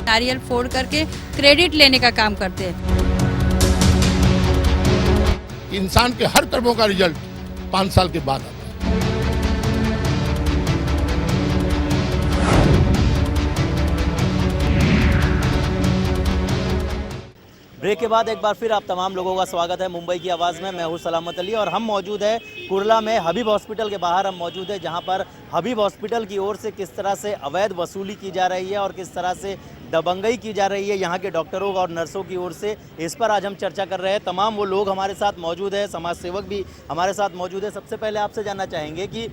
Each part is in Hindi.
नारियल फोड़ करके क्रेडिट लेने का काम करते हैं। इंसान के हर कर्मों का रिजल्ट 5 साल के बाद आता है। ब्रेक के बाद एक बार फिर आप तमाम लोगों का स्वागत है मुंबई की आवाज़ में। मैं हूं सलामत अली और हम मौजूद है कुर्ला में हबीब हॉस्पिटल के बाहर हम मौजूद है, जहां पर हबीब हॉस्पिटल की ओर से किस तरह से अवैध वसूली की जा रही है और किस तरह से दबंगई की जा रही है यहां के डॉक्टरों और नर्सों की ओर से। इस पर आज हम चर्चा कर रहे हैं। तमाम वो लोग हमारे साथ मौजूद है, समाज सेवक भी हमारे साथ मौजूद है। सबसे पहले आपसे जानना चाहेंगे कि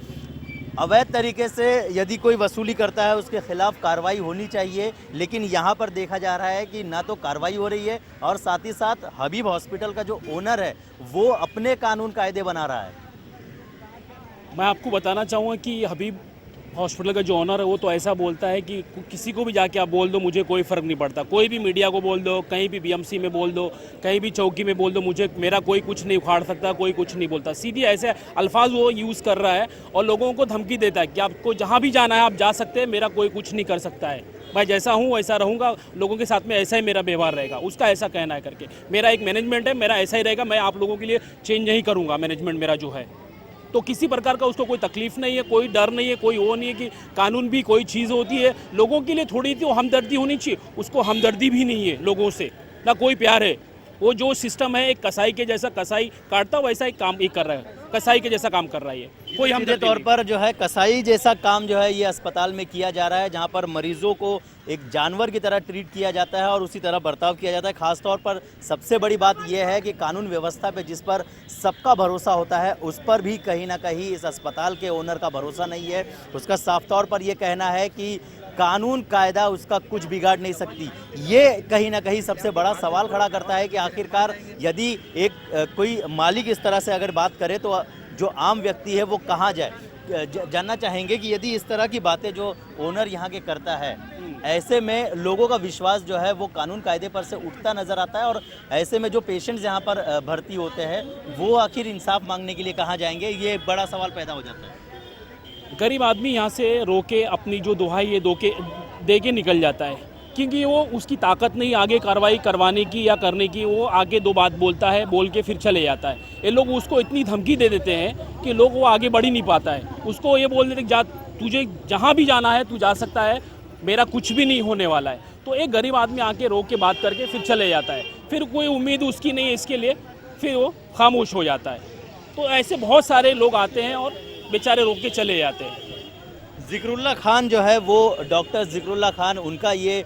अवैध तरीके से यदि कोई वसूली करता है उसके खिलाफ कार्रवाई होनी चाहिए, लेकिन यहाँ पर देखा जा रहा है कि ना तो कार्रवाई हो रही है और साथ ही साथ हबीब हॉस्पिटल का जो ओनर है वो अपने कानून कायदे बना रहा है। मैं आपको बताना चाहूँगा कि हबीब हॉस्पिटल का जो ऑनर है वो तो ऐसा बोलता है कि किसी को भी जाके आप बोल दो, मुझे कोई फ़र्क नहीं पड़ता। कोई भी मीडिया को बोल दो, कहीं भी बीएमसी में बोल दो, कहीं भी चौकी में बोल दो, मुझे मेरा कोई कुछ नहीं उखाड़ सकता, कोई कुछ नहीं बोलता। सीधी ऐसे अल्फाज वो यूज़ कर रहा है और लोगों को धमकी देता है कि आपको जहाँ भी जाना है आप जा सकते हैं, मेरा कोई कुछ नहीं कर सकता है, मैं जैसा हूँ वैसा रहूँगा, लोगों के साथ में ऐसा ही मेरा व्यवहार रहेगा। उसका ऐसा कहना है करके। मेरा एक मैनेजमेंट है, मेरा ऐसा ही रहेगा, मैं आप लोगों के लिए चेंज नहीं करूँगा। मैनेजमेंट मेरा जो है तो किसी प्रकार का उसको कोई तकलीफ नहीं है, कोई डर नहीं है, कोई वो नहीं है कि कानून भी कोई चीज़ होती है लोगों के लिए थोड़ी सी हमदर्दी होनी चाहिए। उसको हमदर्दी भी नहीं है लोगों से, ना कोई प्यार है। वो जो सिस्टम है एक कसाई के जैसा, कसाई काटता वैसा ही काम ही कर रहा है, कसाई के जैसा काम कर रहा है ये। कोई हमदर्दी तौर पर जो है कसाई जैसा काम जो है ये अस्पताल में किया जा रहा है, जहां पर मरीजों को एक जानवर की तरह ट्रीट किया जाता है और उसी तरह बर्ताव किया जाता है। खासतौर पर सबसे बड़ी बात यह है कि कानून व्यवस्था पे जिस पर सबका भरोसा होता है उस पर भी कहीं ना कहीं इस अस्पताल के ओनर का भरोसा नहीं है। उसका साफ तौर पर यह कहना है कि कानून कायदा उसका कुछ बिगाड़ नहीं सकती। ये कहीं ना कहीं सबसे बड़ा सवाल खड़ा करता है कि आखिरकार यदि एक कोई मालिक इस तरह से अगर बात करे तो जो आम व्यक्ति है वो कहाँ जाए। जानना चाहेंगे कि यदि इस तरह की बातें जो ओनर यहाँ के करता है, ऐसे में लोगों का विश्वास जो है वो कानून कायदे पर से उठता नज़र आता है और ऐसे में जो पेशेंट्स यहाँ पर भर्ती होते हैं वो आखिर इंसाफ मांगने के लिए कहाँ जाएंगे, ये एक बड़ा सवाल पैदा हो जाता है। गरीब आदमी यहाँ से रोके अपनी जो दुहाई ये दे के निकल जाता है, क्योंकि वो उसकी ताकत नहीं आगे कार्रवाई करवाने की या करने की। वो आगे दो बात बोलता है, बोल के फिर चले जाता है। ये लोग उसको इतनी धमकी दे देते हैं कि लोग वो आगे बढ़ ही नहीं पाता है। उसको ये बोल देते जा, तुझे जहाँ भी जाना है तू जा सकता है, मेरा कुछ भी नहीं होने वाला है। तो एक गरीब आदमी आके रोक के बात करके फिर चले जाता है। फिर कोई उम्मीद उसकी नहीं है इसके लिए, फिर वो खामोश हो जाता है। तो ऐसे बहुत सारे लोग आते हैं और बेचारे रोक के चले जाते हैं। ज़िक्रुल्लाह खान जो है वो डॉक्टर ज़िक्रुल्लाह खान, उनका ये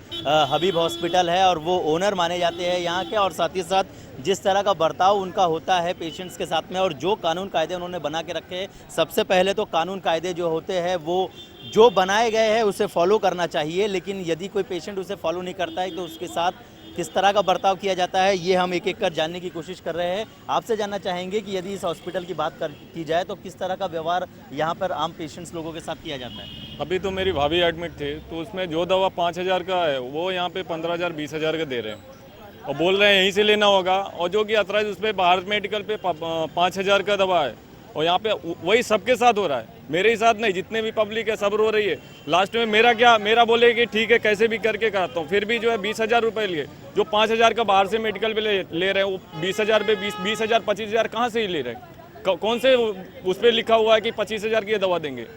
हबीब हॉस्पिटल है और वो ओनर माने जाते हैं यहाँ के। और साथ ही साथ जिस तरह का बर्ताव उनका होता है पेशेंट्स के साथ में और जो कानून कायदे उन्होंने बना के रखे हैं, सबसे पहले तो कानून कायदे जो होते हैं वो जो बनाए गए हैं उसे फॉलो करना चाहिए। लेकिन यदि कोई पेशेंट उसे फॉलो नहीं करता है तो उसके साथ किस तरह का बर्ताव किया जाता है ये हम एक एक कर जानने की कोशिश कर रहे हैं। आपसे जानना चाहेंगे कि यदि इस हॉस्पिटल की बात की जाए तो किस तरह का व्यवहार यहाँ पर आम पेशेंट्स लोगों के साथ किया जाता है। अभी तो मेरी भाभी एडमिट थे तो उसमें जो दवा 5,000 का है वो यहाँ पे 15,000 20,000 का दे रहे हैं और बोल रहे हैं यहीं से लेना होगा। और जो कि अथराइज उस पर भारत मेडिकल पे 5,000 का दवा है और यहाँ पे वही सबके साथ हो रहा है, मेरे ही साथ नहीं। जितने भी पब्लिक है सब रो रही है। लास्ट में मेरा बोले कि ठीक है कैसे भी करके कराता हूँ, फिर भी जो है 20,000 रुपये लिए। जो 5,000 का बाहर से मेडिकल पे ले रहे हैं वो 20,000 पे 20,000 25,000 कहाँ से ही ले रहे हैं। कौन से उस पर लिखा हुआ है कि 25,000 की दवा देंगे।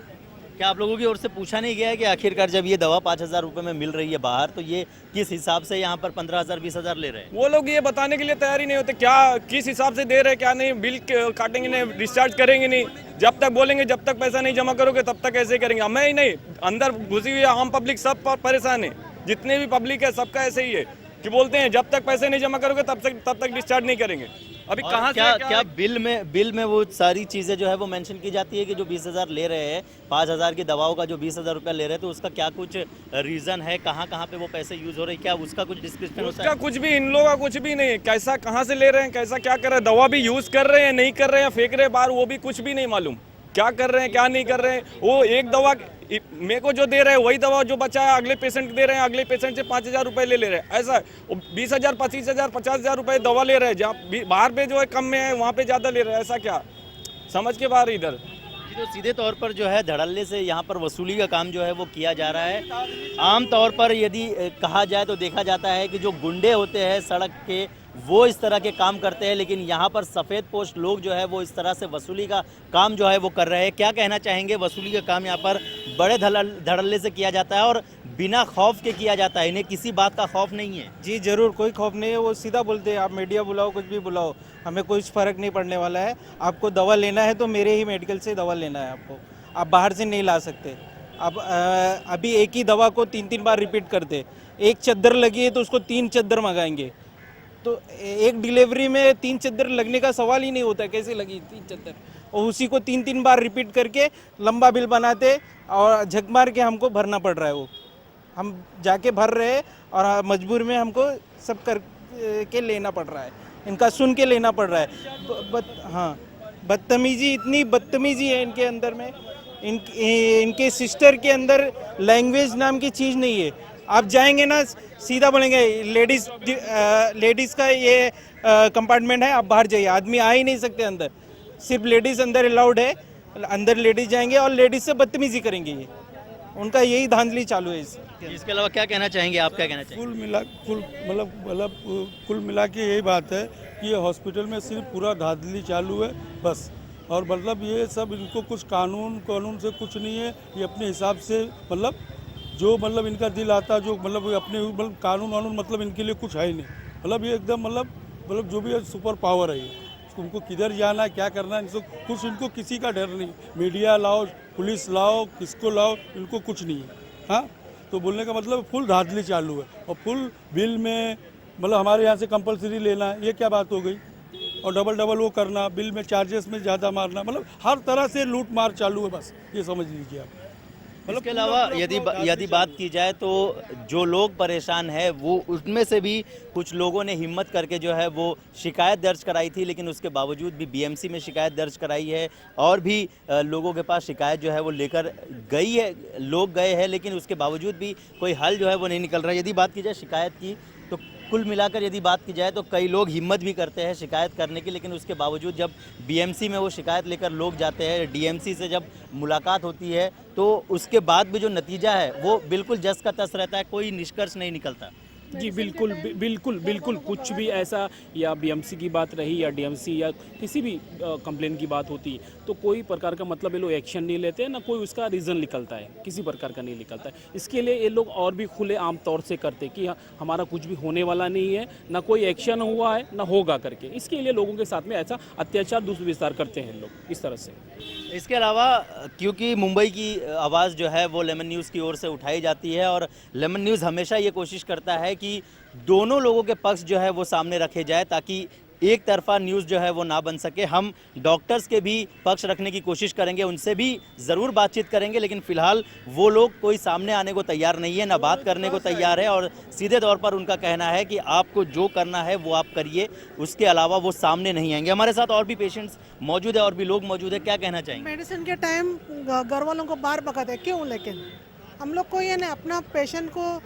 क्या आप लोगों की ओर से पूछा नहीं गया है कि आखिरकार जब ये दवा 5,000 रुपये में मिल रही है बाहर तो ये किस हिसाब से यहाँ पर 15,000 20,000 ले रहे हैं? वो लोग ये बताने के लिए तैयार ही नहीं होते क्या किस हिसाब से दे रहे हैं, क्या नहीं। बिल काटेंगे नहीं, डिस्चार्ज करेंगे नहीं। जब तक बोलेंगे जब तक पैसा नहीं जमा करोगे तब तक ऐसे ही करेंगे। मैं ही नहीं, अंदर घुसी हुई आम पब्लिक सब परेशान है। जितने भी पब्लिक है सबका ऐसे ही है कि बोलते हैं जब तक पैसे नहीं जमा करोगे तब तक डिस्चार्ज नहीं करेंगे। अभी कहाँ क्या बिल में वो सारी चीज़ें जो है वो मेंशन की जाती है कि जो 20,000 ले रहे हैं, 5,000 की दवाओं का जो 20,000 रुपया ले रहे हैं, तो उसका क्या कुछ रीज़न है, कहाँ पे वो पैसे यूज़ हो रहे हैं, क्या उसका कुछ डिस्क्रिप्शन होता है? उसका कुछ भी, इन लोगों का कुछ भी नहीं। कैसा कहाँ से ले रहे हैं, कैसा क्या कर रहे हैं, दवा भी यूज़ कर रहे हैं नहीं कर रहे हैं, फेंक रहे हैं बाहर, वो भी कुछ भी नहीं मालूम क्या कर रहे हैं क्या नहीं कर रहे हैं। वो एक दवा मेरे को जो दे रहे हैं वही दवा जो बचा है अगले पेशेंट दे रहे हैं, अगले पेशेंट से 5,000 रुपये ले रहे हैं। ऐसा 20,000 25,000 50,000 रुपये दवा ले रहे हैं, जहाँ बाहर पे जो है कम में है वहाँ पे ज़्यादा ले रहे हैं। ऐसा क्या, समझ के बाहर इधर। ये तो सीधे तौर पर जो है धड़ल्ले से यहाँ पर वसूली का काम जो है वो किया जा रहा है। आम तौर पर यदि कहा जाए तो देखा जाता है कि जो गुंडे होते हैं सड़क के वो इस तरह के काम करते हैं, लेकिन यहाँ पर सफ़ेद पोस्ट लोग जो है वो इस तरह से वसूली का काम जो है वो कर रहे हैं। क्या कहना चाहेंगे? वसूली का काम यहाँ पर बड़े धड़ल्ले से किया जाता है और बिना खौफ के किया जाता है, इन्हें किसी बात का खौफ नहीं है। जी जरूर, कोई खौफ नहीं है। वो सीधा बोलते हैं आप मीडिया बुलाओ कुछ भी बुलाओ, हमें कोई फ़र्क नहीं पड़ने वाला है। आपको दवा लेना है तो मेरे ही मेडिकल से दवा लेना है आपको, आप बाहर से नहीं ला सकते। अब अभी एक ही दवा को 3-3 बार रिपीट करते, एक चद्दर लगी है तो उसको 3 चद्दर मंगाएंगे, तो एक डिलीवरी में 3 चद्दर लगने का सवाल ही नहीं होता। कैसे लगी 3 चद्दर? और उसी को 3-3 बार रिपीट करके लंबा बिल बनाते और झक मार के हमको भरना पड़ रहा है। वो हम जाके भर रहे हैं और मजबूर में हमको सब कर के लेना पड़ रहा है, इनका सुन के लेना पड़ रहा है। हाँ, बदतमीजी, इतनी बदतमीजी है इनके अंदर में। इनके सिस्टर के अंदर लैंग्वेज नाम की चीज़ नहीं है। आप जाएंगे ना सीधा बोलेंगे लेडीज़ का ये कंपार्टमेंट है, आप बाहर जाइए। आदमी आ ही नहीं सकते अंदर, सिर्फ लेडीज़ अंदर अलाउड है। अंदर लेडीज़ जाएंगे और लेडीज़ से बदतमीजी करेंगे। ये उनका यही धांधली चालू है। इसके अलावा क्या कहना चाहेंगे आप? क्या कहना चाहेंगे? कुल मिला के यही बात है कि ये हॉस्पिटल में सिर्फ पूरा धांधली चालू है बस। और मतलब ये सब इनको कुछ कानून से कुछ नहीं है। ये अपने हिसाब से मतलब जो मतलब इनका दिल आता, जो मतलब अपने मतलब कानून मतलब इनके लिए कुछ है ही नहीं। मतलब ये एकदम मतलब जो भी है सुपर पावर है ये। उनको किधर जाना है, क्या करना है, इनको किसी का डर नहीं। मीडिया लाओ, पुलिस लाओ, किसको लाओ, इनको कुछ नहीं है। हाँ, तो बोलने का मतलब फुल धांधली चालू है। और फुल बिल में मतलब हमारे यहाँ से कंपलसरी लेना है, ये क्या बात हो गई? और डबल वो करना, बिल में चार्जेस में ज़्यादा मारना, मतलब हर तरह से लूट मार चालू है बस, ये समझ लीजिए आप। इसके अलावा यदि बात की जाए तो जो लोग परेशान हैं वो उसमें से भी कुछ लोगों ने हिम्मत करके जो है वो शिकायत दर्ज कराई थी, लेकिन उसके बावजूद भी बीएमसी में शिकायत दर्ज कराई है और भी लोगों के पास शिकायत जो है वो लेकर गई है, लोग गए हैं, लेकिन उसके बावजूद भी कोई हल जो है वो नहीं निकल रहा है। यदि बात की जाए शिकायत की तो कुल मिलाकर यदि बात की जाए तो कई लोग हिम्मत भी करते हैं शिकायत करने की, लेकिन उसके बावजूद जब बीएमसी में वो शिकायत लेकर लोग जाते हैं, डीएमसी से जब मुलाकात होती है तो उसके बाद भी जो नतीजा है वो बिल्कुल जस का तस रहता है, कोई निष्कर्ष नहीं निकलता। जी बिल्कुल कुछ भी ऐसा, या बीएमसी की बात रही या डीएमसी या किसी भी कंप्लेन की बात होती है तो कोई प्रकार का मतलब ये लोग एक्शन नहीं लेते, ना कोई उसका रीज़न निकलता है, किसी प्रकार का नहीं निकलता है। इसके लिए ये लोग और भी खुले आम तौर से करते कि हमारा कुछ भी होने वाला नहीं है, ना कोई एक्शन हुआ है ना होगा करके। इसके लिए लोगों के साथ में ऐसा अत्याचार दुष्विचार करते हैं लोग इस तरह से। इसके अलावा क्योंकि मुंबई की आवाज़ जो है वो लेमन न्यूज़ की ओर से उठाई जाती है और लेमन न्यूज़ हमेशा ये कोशिश करता है कि दोनों लोगों के पक्ष जो है वो सामने रखे जाए ताकि एक तरफा न्यूज़ जो है वो ना बन सके। हम डॉक्टर्स के भी पक्ष रखने की कोशिश करेंगे, उनसे भी ज़रूर बातचीत करेंगे, लेकिन फ़िलहाल वो लोग कोई सामने आने को तैयार नहीं है, ना बात करने को तैयार है और सीधे तौर पर उनका कहना है कि आपको जो करना है वो आप करिए, उसके अलावा वो सामने नहीं आएंगे। हमारे साथ और भी पेशेंट्स मौजूद है और भी लोग मौजूद है, क्या कहना चाहेंगे? मेडिसिन के टाइम घर वालों को बाहर भगाते हैं, क्यों? लेकिन हम लोग को ये नहीं, अपना पेशेंट को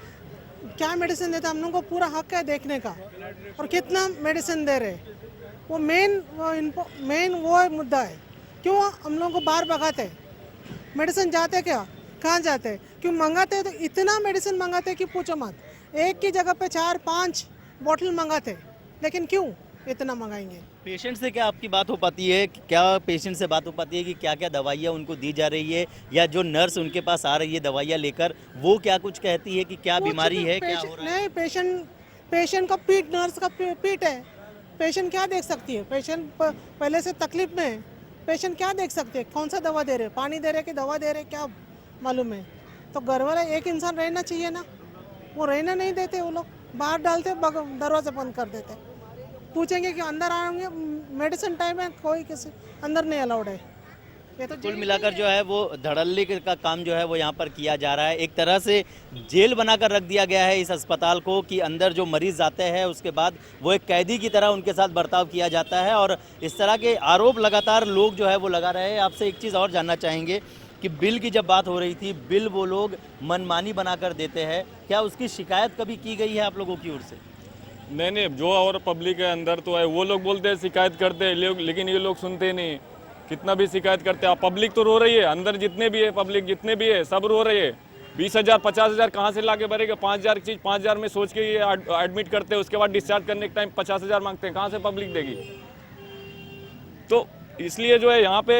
क्या मेडिसिन देता, हम लोग को पूरा हक है देखने का और कितना मेडिसिन दे रहे, वो मेन वो मुद्दा है। क्यों हम लोग को बाहर भगाते? मेडिसिन जाते क्या, कहाँ जाते, क्यों मंगाते? तो इतना मेडिसिन मंगाते कि पूछो मत, एक की जगह पे 4-5 बोतल मंगाते, लेकिन क्यों इतना मंगाएंगे? पेशेंट से क्या आपकी बात हो पाती है? क्या पेशेंट से बात हो पाती है कि क्या क्या दवाइयाँ उनको दी जा रही है, या जो नर्स उनके पास आ रही है दवाइयाँ लेकर वो क्या कुछ कहती है कि क्या बीमारी है, क्या हो रहा है? नहीं, पेशेंट का पीठ, नर्स का पीठ है, पेशेंट क्या देख सकती है? पेशेंट पहले से तकलीफ में है, पेशेंट क्या देख सकते हैं? कौन सा दवा दे रहे, पानी दे रहे कि दवा दे रहे, क्या मालूम है? तो घर वाला एक इंसान रहना चाहिए ना, वो रहना नहीं देते, वो लोग बाहर डालते, दरवाजा बंद कर देते। पूछेंगे कि अंदर आएंगे, मेडिसिन टाइम है, कोई किसी अंदर नहीं अलाउड है। ये तो कुल मिलाकर जो है वो धड़ल्ले का काम जो है वो यहाँ पर किया जा रहा है। एक तरह से जेल बनाकर रख दिया गया है इस अस्पताल को कि अंदर जो मरीज आते हैं उसके बाद वो एक कैदी की तरह उनके साथ बर्ताव किया जाता है और इस तरह के आरोप लगातार लोग जो है वो लगा रहे हैं। आपसे एक चीज़ और जानना चाहेंगे कि बिल की जब बात हो रही थी, बिल वो लोग मनमानी बनाकर देते हैं, क्या उसकी शिकायत कभी की गई है आप लोगों की ओर से? नहीं, जो और पब्लिक है अंदर तो है, वो लोग बोलते हैं शिकायत करते हैं लोग, लेकिन ये लोग सुनते नहीं। कितना भी शिकायत करते हैं। पब्लिक तो रो रही है, अंदर जितने भी है पब्लिक जितने भी है सब रो रही है। 20,000 50,000 कहाँ से ला के भरेगा? 5,000 की चीज़ 5,000 में सोच के ये एडमिट करते हैं, उसके बाद डिस्चार्ज करने के टाइम 50,000 मांगते हैं। कहाँ से पब्लिक देगी? तो इसलिए जो है यहाँ पे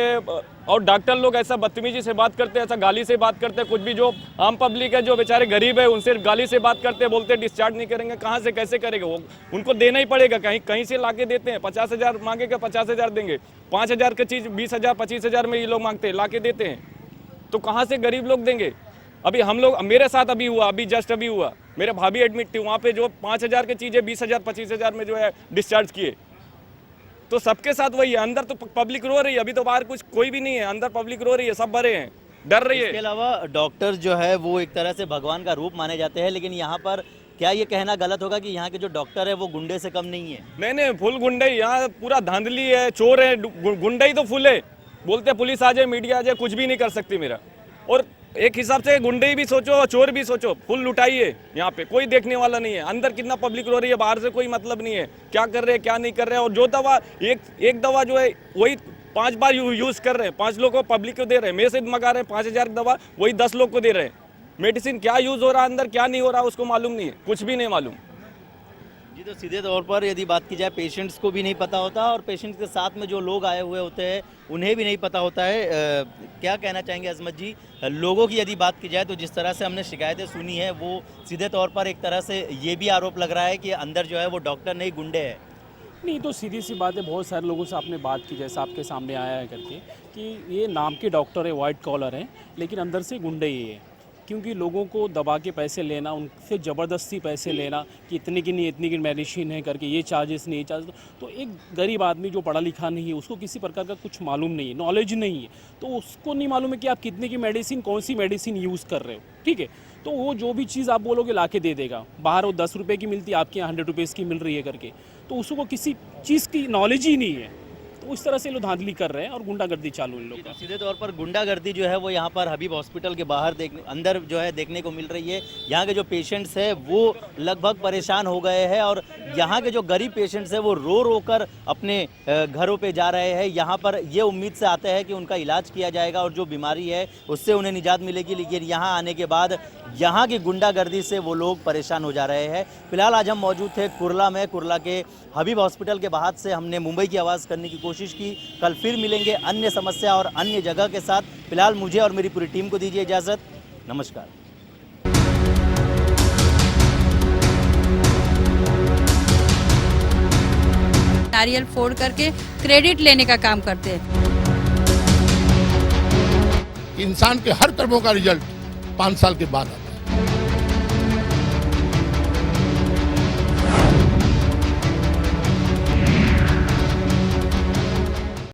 और डॉक्टर लोग ऐसा बदतमीजी से बात करते हैं, ऐसा गाली से बात करते हैं। कुछ भी जो आम पब्लिक है, जो बेचारे गरीब है, उनसे गाली से बात करते हैं, बोलते हैं डिस्चार्ज नहीं करेंगे। कहाँ से कैसे करेंगे? वो उनको देना ही पड़ेगा, कहीं कहीं से ला के देते हैं। 50,000 मांगेगा 50,000 देंगे। 5,000 की चीज़ 20,000 25,000 में ये लोग मांगते हैं, ला के देते हैं। तो कहाँ से गरीब लोग देंगे? अभी हम लोग, मेरे साथ अभी हुआ, अभी जस्ट अभी हुआ, मेरे भाभी एडमिट थी, वहाँ पे जो 5,000 की चीज़ें 20,000 25,000 में जो है डिस्चार्ज किए। तो सबके साथ वही है। अंदर तो पब्लिक रो रही है, अभी तो बाहर कुछ कोई भी नहीं है, अंदर पब्लिक रो रही है, सब भरे हैं, डर रही है। इसके अलावा डॉक्टर जो है वो एक तरह से भगवान का रूप माने जाते हैं, लेकिन यहाँ पर क्या ये कहना गलत होगा कि यहाँ के जो डॉक्टर है वो गुंडे से कम नहीं है? नहीं, फुल गुंडे, यहाँ पूरा धांधली है, चोर है, गुंडे ही तो फुल है। बोलते पुलिस आ जाए, मीडिया आ जाए, कुछ भी नहीं कर सकती मेरा। और एक हिसाब से गुंडे भी सोचो, चोर भी सोचो, फुल लुटाई है यहाँ पे, कोई देखने वाला नहीं है। अंदर कितना पब्लिक रो रही है, बाहर से कोई मतलब नहीं है क्या कर रहे हैं क्या नहीं कर रहे हैं। और जो दवा एक दवा जो है वही 5 बार यूज़ कर रहे हैं, 5 लोग को पब्लिक को दे रहे हैं। मेरे से मंगा रहे हैं 5,000 की दवा, वही 10 लोग को दे रहे हैं। मेडिसिन क्या यूज़ हो रहा है अंदर, क्या नहीं हो रहा उसको मालूम नहीं है, कुछ भी नहीं मालूम। जी, तो सीधे तौर पर यदि बात की जाए, पेशेंट्स को भी नहीं पता होता और पेशेंट्स के साथ में जो लोग आए हुए होते हैं उन्हें भी नहीं पता होता है। क्या कहना चाहेंगे अजमत जी? लोगों की यदि बात की जाए तो जिस तरह से हमने शिकायतें सुनी है, वो सीधे तौर पर एक तरह से ये भी आरोप लग रहा है कि अंदर जो है वो डॉक्टर नहीं गुंडे हैं। नहीं, तो सीधी सी बात है, बहुत सारे लोगों से आपने बात की, जैसा आपके सामने आया है करके, कि ये नाम के डॉक्टर है, वाइट कॉलर है, लेकिन अंदर से गुंडे ही है। क्योंकि लोगों को दबा के पैसे लेना, उनसे ज़बरदस्ती पैसे लेना कि इतने की नहीं, इतनी की मेडिसिन है करके, ये चार्जेस नहीं, ये चार्जेस। तो एक गरीब आदमी जो पढ़ा लिखा नहीं है, उसको किसी प्रकार का कुछ मालूम नहीं है, नॉलेज नहीं है, तो उसको नहीं मालूम है कि आप कितने की मेडिसिन, कौन सी मेडिसिन यूज़ कर रहे हो। ठीक है, तो वो जो भी चीज़ आप बोलोगे ला के दे देगा। बाहर वो 10 रुपये की मिलती है, आपके यहाँ 100 रुपीज़ की मिल रही है करके, तो उसको किसी चीज़ की नॉलेज ही नहीं है। तो उस तरह से लोग धांधली कर रहे हैं और गुंडागर्दी चालू इन लोग का। सीधे तौर पर गुंडागर्दी जो है वो यहाँ पर हबीब हॉस्पिटल के बाहर अंदर जो है देखने को मिल रही है। यहाँ के जो पेशेंट्स हैं वो लगभग परेशान हो गए हैं और यहाँ के जो गरीब पेशेंट्स हैं वो रो रो कर अपने घरों पे जा रहे हैं। यहाँ पर ये उम्मीद से आते हैं कि उनका इलाज किया जाएगा और जो बीमारी है उससे उन्हें निजात मिलेगी, लेकिन यहाँ आने के बाद यहाँ की गुंडागर्दी से वो लोग परेशान हो जा रहे हैं। फिलहाल आज हम मौजूद थे कुर्ला में, कुर्ला के हबीब हॉस्पिटल के बाहर से हमने मुंबई की आवाज़ करने की कोशिश की। कल फिर मिलेंगे अन्य समस्या और अन्य जगह के साथ। फिलहाल मुझे और मेरी पूरी टीम को दीजिए इजाज़त। नमस्कार। नारियल फोड़ करके क्रेडिट लेने का काम करते हैं। इंसान के हर कर्मों का रिजल्ट 5 साल के बाद आता है।